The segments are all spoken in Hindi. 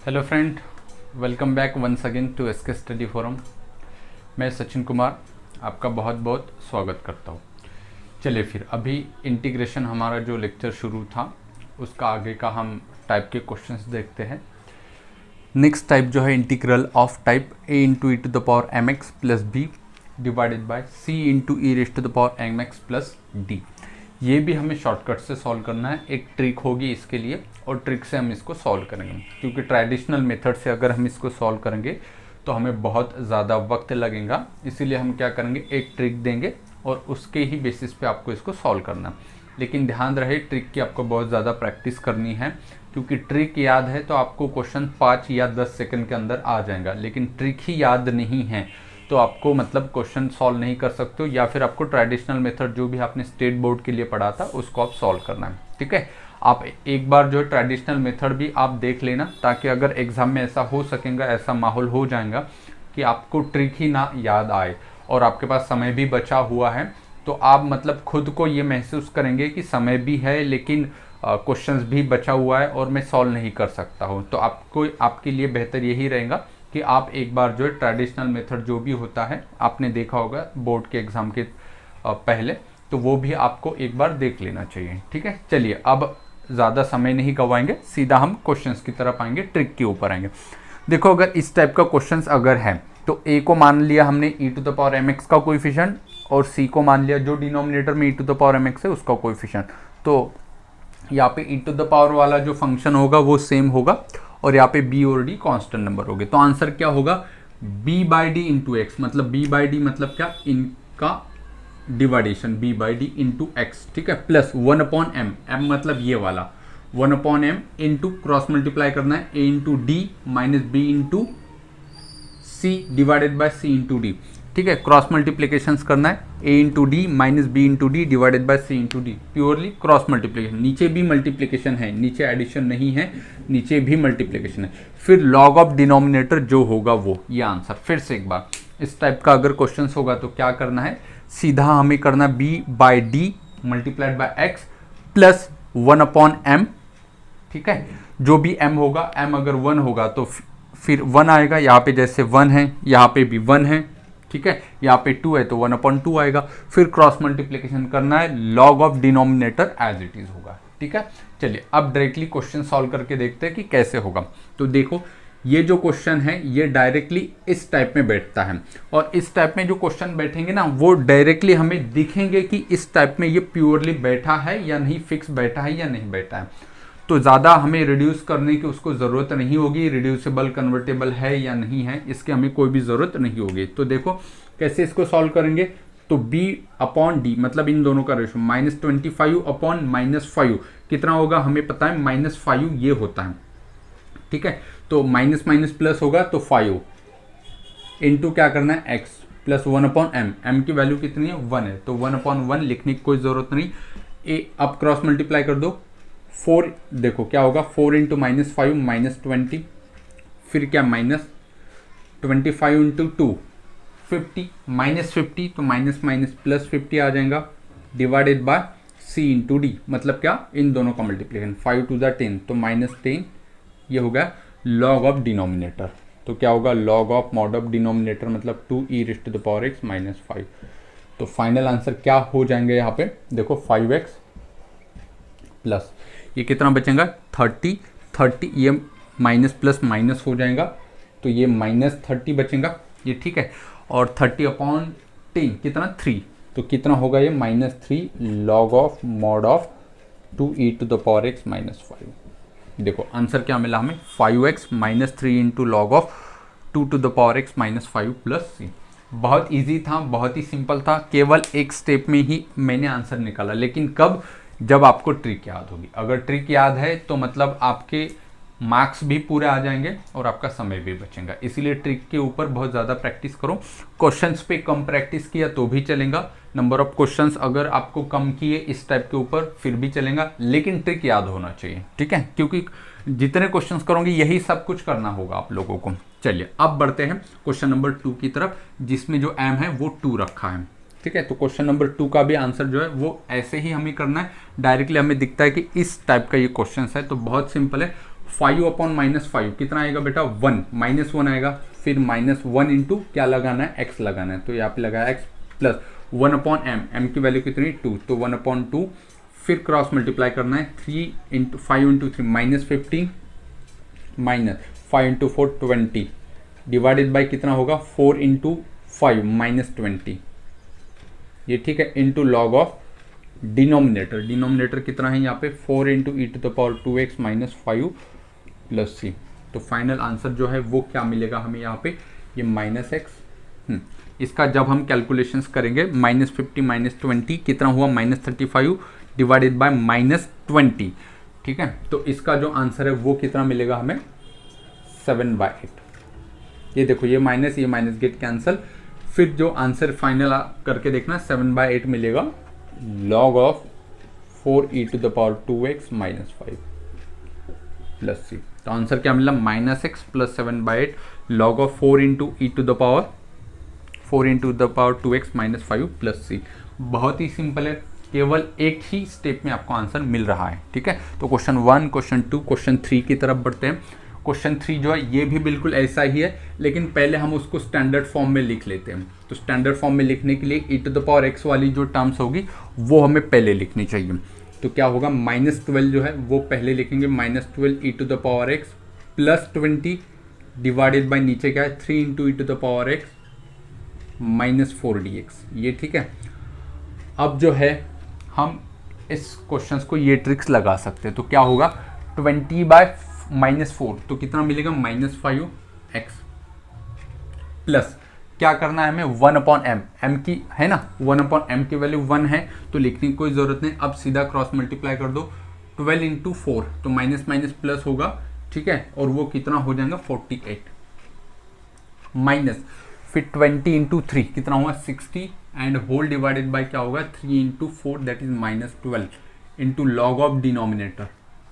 Hello friend, welcome back once again to SK study forum. मैं सचिन कुमार आपका बहुत बहुत स्वागत करता हूँ। चलिए फिर अभी इंटीग्रेशन हमारा जो लेक्चर शुरू था उसका आगे का हम टाइप के क्वेश्चंस देखते हैं। नेक्स्ट टाइप जो है integral of type a into e to the power M x plus b divided by c into e raise to the power M x plus d. ये भी हमें शॉर्टकट से सॉल्व करना है। एक ट्रिक होगी इसके लिए और ट्रिक से हम इसको सॉल्व करेंगे, क्योंकि ट्रेडिशनल मेथड से अगर हम इसको सॉल्व करेंगे तो हमें बहुत ज़्यादा वक्त लगेगा। इसीलिए हम क्या करेंगे, एक ट्रिक देंगे और उसके ही बेसिस पे आपको इसको सॉल्व करना है। लेकिन ध्यान रहे ट्रिक की आपको बहुत ज़्यादा प्रैक्टिस करनी है, क्योंकि ट्रिक याद है तो आपको क्वेश्चन 5 या 10 सेकंड के अंदर आ जाएगा, लेकिन ट्रिक ही याद नहीं है तो आपको मतलब क्वेश्चन सॉल्व नहीं कर सकते हो, या फिर आपको ट्रेडिशनल मेथड जो भी आपने स्टेट बोर्ड के लिए पढ़ा था उसको आप सॉल्व करना है। ठीक है, आप एक बार जो है ट्रेडिशनल मेथड भी आप देख लेना, ताकि अगर एग्जाम में ऐसा हो सकेगा, ऐसा माहौल हो जाएगा कि आपको ट्रिक ही ना याद आए और आपके पास समय भी बचा हुआ है, तो आप मतलब खुद को ये महसूस करेंगे कि समय भी है लेकिन क्वेश्चंस भी बचा हुआ है और मैं सॉल्व नहीं कर सकता हूँ। तो आपको आपके लिए बेहतर यही रहेगा कि आप एक बार जो है ट्रेडिशनल मेथड जो भी होता है आपने देखा होगा बोर्ड के एग्ज़ाम के पहले, तो वो भी आपको एक बार देख लेना चाहिए। ठीक है, चलिए अब ज़्यादा समय नहीं गवाएंगे, सीधा हम क्वेश्चंस की तरफ आएंगे, ट्रिक के ऊपर आएंगे। देखो, अगर इस टाइप का क्वेश्चंस अगर है तो ए को मान लिया हमने e to the power M x का कोएफिशिएंट, और सी को मान लिया जो डिनोमिनेटर में e to the power M x है उसका कोएफिशिएंट। तो यहाँ पे ई टू द पावर वाला जो फंक्शन होगा वो सेम होगा और यहाँ पे बी और डी कांस्टेंट नंबर होंगे। तो आंसर क्या होगा, b by d into x. मतलब बी बाई डी मतलब क्या, इनका division b by d into x. ठीक है, प्लस 1 अपॉन एम, एम मतलब ये वाला 1 upon M into cross multiply करना है a into d minus b into c divided by c into d. ठीक है, क्रॉस मल्टीप्लीकेशन करना है a into d minus b into d divided by c into d, purely cross multiplication. नीचे भी मल्टीप्लीकेशन है, नीचे एडिशन नहीं है, नीचे भी मल्टीप्लीकेशन है। फिर लॉग ऑफ डिनोमिनेटर जो होगा वो, ये आंसर। फिर से एक बार, इस टाइप का अगर क्वेश्चन होगा तो क्या करना है, सीधा हमें करना b by d multiplied by x plus 1 upon m. ठीक है, जो भी m होगा, m अगर 1 होगा तो फिर 1 आएगा, यहाँ पे जैसे 1 है यहाँ पे भी 1 है। ठीक है, यहाँ पे 2 है तो 1 अपॉन 2 आएगा। फिर क्रॉस मल्टीप्लिकेशन करना है, log of denominator as it is होगा। ठीक है, चलिए अब डायरेक्टली क्वेश्चन सॉल्व करके देखते हैं कि कैसे होगा। तो देखो, ये जो क्वेश्चन है ये डायरेक्टली इस टाइप में बैठता है, और इस टाइप में जो क्वेश्चन बैठेंगे ना वो डायरेक्टली हमें दिखेंगे कि इस टाइप में ये प्योरली बैठा है या नहीं, फिक्स बैठा है या नहीं बैठा है। तो ज़्यादा हमें रिड्यूस करने की उसको ज़रूरत नहीं होगी, रिड्यूसेबल कन्वर्टेबल है या नहीं है इसके हमें कोई भी ज़रूरत नहीं होगी। तो देखो कैसे इसको सॉल्व करेंगे, तो b अपॉन डी मतलब इन दोनों का रेशो -25 अपॉन -5 कितना होगा हमें पता है, -5 ये होता है। ठीक है, तो माइनस माइनस प्लस होगा तो 5 इंटू क्या करना है x plus 1 upon m. M की वैल्यू कितनी है, 1 है, तो 1 अपॉन 1 लिखने की कोई ज़रूरत नहीं। ए अब क्रॉस मल्टीप्लाई कर दो, 4 देखो क्या होगा, 4 इंटू -5 -20, फिर क्या -25 इंटू 2 50, -50 तो माइनस माइनस प्लस 50 आ जाएगा, divided by c into d मतलब क्या, इन दोनों का मल्टीप्लिकेशन 5 टू द 10 तो -10, ये हो गया लॉग ऑफ डिनोमिनेटर। तो क्या होगा, log of mod of denominator मतलब 2 e raise to the power x -5। तो फाइनल आंसर क्या हो जाएंगे यहाँ पे, देखो 5x प्लस ये कितना बचेगा 30 ये माइनस प्लस माइनस हो जाएगा तो ये -30 बचेगा ये। ठीक है, और 30 अपॉन 10 कितना 3, तो कितना होगा ये -3 log of mod of 2 e to the power x -5। देखो आंसर क्या मिला हमें, 5x -3 into log of 2 to the power x -5 plus c। बहुत इजी था, बहुत ही सिंपल था, केवल एक स्टेप में ही मैंने आंसर निकाला। लेकिन कब, जब आपको ट्रिक याद होगी। अगर ट्रिक याद है तो मतलब आपके मार्क्स भी पूरे आ जाएंगे और आपका समय भी बचेगा। इसीलिए ट्रिक के ऊपर बहुत ज़्यादा प्रैक्टिस करो। क्वेश्चंस पे कम प्रैक्टिस किया तो भी चलेगा, नंबर ऑफ क्वेश्चंस अगर आपको कम किए इस टाइप के ऊपर फिर भी चलेगा, लेकिन ट्रिक याद होना चाहिए। ठीक है, क्योंकि जितने क्वेश्चंस करोगे यही सब कुछ करना होगा आप लोगों को। चलिए अब बढ़ते हैं क्वेश्चन नंबर 2 की तरफ, जिसमें जो m है वो 2 रखा है। ठीक है, तो क्वेश्चन नंबर 2 का भी आंसर जो है वो ऐसे ही हमें करना है। डायरेक्टली हमें दिखता है कि इस टाइप का ये क्वेश्चन है, तो बहुत सिंपल है। 5 अपॉन -5 कितना आएगा बेटा 1, -1 आएगा। फिर -1 इंटू क्या लगाना है, x लगाना है, तो यहाँ पे लगाया x प्लस 1 अपॉन m की वैल्यू कितनी 2, तो 1 अपॉन 2। फिर क्रॉस मल्टीप्लाई करना है 3 into 5 into 3 -15 minus 5 into 4 20 divided by कितना होगा 4 इंटू 5 -20, ये ठीक है, इंटू लॉग ऑफ डिनोमिनेटर कितना है यहाँ पे 4 into e to the power 2x minus 5 plus c। तो फाइनल आंसर जो है वो क्या मिलेगा हमें यहाँ पे, ये -x। इसका जब हम कैलकुलेशंस करेंगे -50 -20 कितना हुआ -35 डिवाइडेड बाय -20, ठीक है। तो इसका जो आंसर है वो कितना मिलेगा हमें 7/8। ये देखो ये माइनस गेट कैंसल। फिर जो आंसर फाइनल करके देखना 7/8 मिलेगा log of 4e to the power 2x minus 5 plus c। तो आंसर क्या मिला -x plus 7/8 log of 4 into e to the power 2x minus 5 plus c। बहुत ही सिंपल है, केवल एक ही स्टेप में आपको आंसर मिल रहा है, ठीक है। तो क्वेश्चन 1, क्वेश्चन 2, क्वेश्चन 3 की तरफ बढ़ते हैं। क्वेश्चन 3 जो है ये भी बिल्कुल ऐसा ही है, लेकिन पहले हम उसको स्टैंडर्ड फॉर्म में लिख लेते हैं। तो स्टैंडर्ड फॉर्म में लिखने के लिए ई टू द पावर x वाली जो टर्म्स होगी वो हमें पहले लिखनी चाहिए। तो क्या होगा -12 जो है वो पहले लिखेंगे, -12 e to the power x plus 20 divided by नीचे क्या है 3 into e to the power x minus 4 dx, ये ठीक है। अब जो है हम इस क्वेश्चन को ये ट्रिक्स लगा सकते हैं। तो क्या होगा 20/-4 तो कितना मिलेगा -5x प्लस क्या करना है हमें 1 अपॉन m की है ना, 1 अपॉन m की वैल्यू 1 है तो लिखने की कोई ज़रूरत नहीं। अब सीधा क्रॉस मल्टीप्लाई कर दो 12 इंटू 4 तो माइनस माइनस प्लस होगा, ठीक है, और वो कितना हो जाएगा 48 माइनस फिर 20 इंटू 3 कितना होगा 60 एंड होल डिवाइडेड बाय क्या होगा 3 into 4 that is -12 into log of denominator.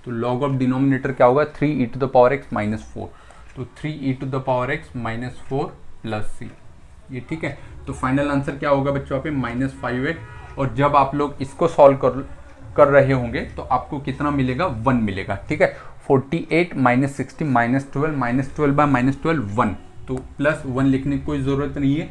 तो लॉग ऑफ डिनोमिनेटर क्या होगा 3 e to the power x minus 4, तो 3 e to the power x minus 4 plus c, ये ठीक है। तो फाइनल आंसर क्या होगा बच्चों पे -5x। और जब आप लोग इसको सॉल्व कर रहे होंगे तो आपको कितना मिलेगा 1 मिलेगा, ठीक है। 48 माइनस 60 -12 बाय -12 1, तो प्लस 1 लिखने की कोई ज़रूरत नहीं है,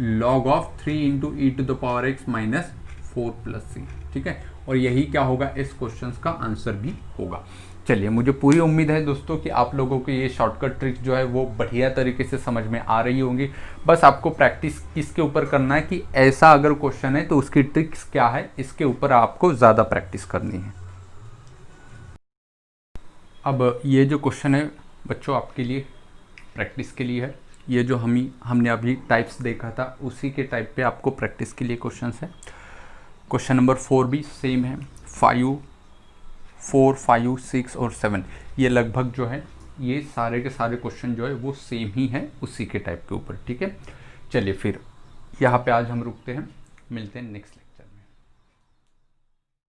log of 3 into e to the power x minus 4 plus c, ठीक है। और यही क्या होगा इस क्वेश्चन का आंसर भी होगा। चलिए, मुझे पूरी उम्मीद है दोस्तों कि आप लोगों को ये शॉर्टकट ट्रिक जो है वो बढ़िया तरीके से समझ में आ रही होंगी। बस आपको प्रैक्टिस किसके ऊपर करना है कि ऐसा अगर क्वेश्चन है तो उसकी ट्रिक्स क्या है, इसके ऊपर आपको ज़्यादा प्रैक्टिस करनी है। अब ये जो क्वेश्चन है बच्चों आपके लिए प्रैक्टिस के लिए है। ये जो हमने अभी टाइप्स देखा था उसी के टाइप पे आपको प्रैक्टिस के लिए क्वेश्चन है। क्वेश्चन नंबर 4 भी सेम है, 5, 4, 5, 6 और 7 ये लगभग जो है ये सारे के सारे क्वेश्चन जो है वो सेम ही है उसी के टाइप के ऊपर, ठीक है। चलिए फिर यहाँ पे आज हम रुकते हैं, मिलते हैं नेक्स्ट लेक्चर।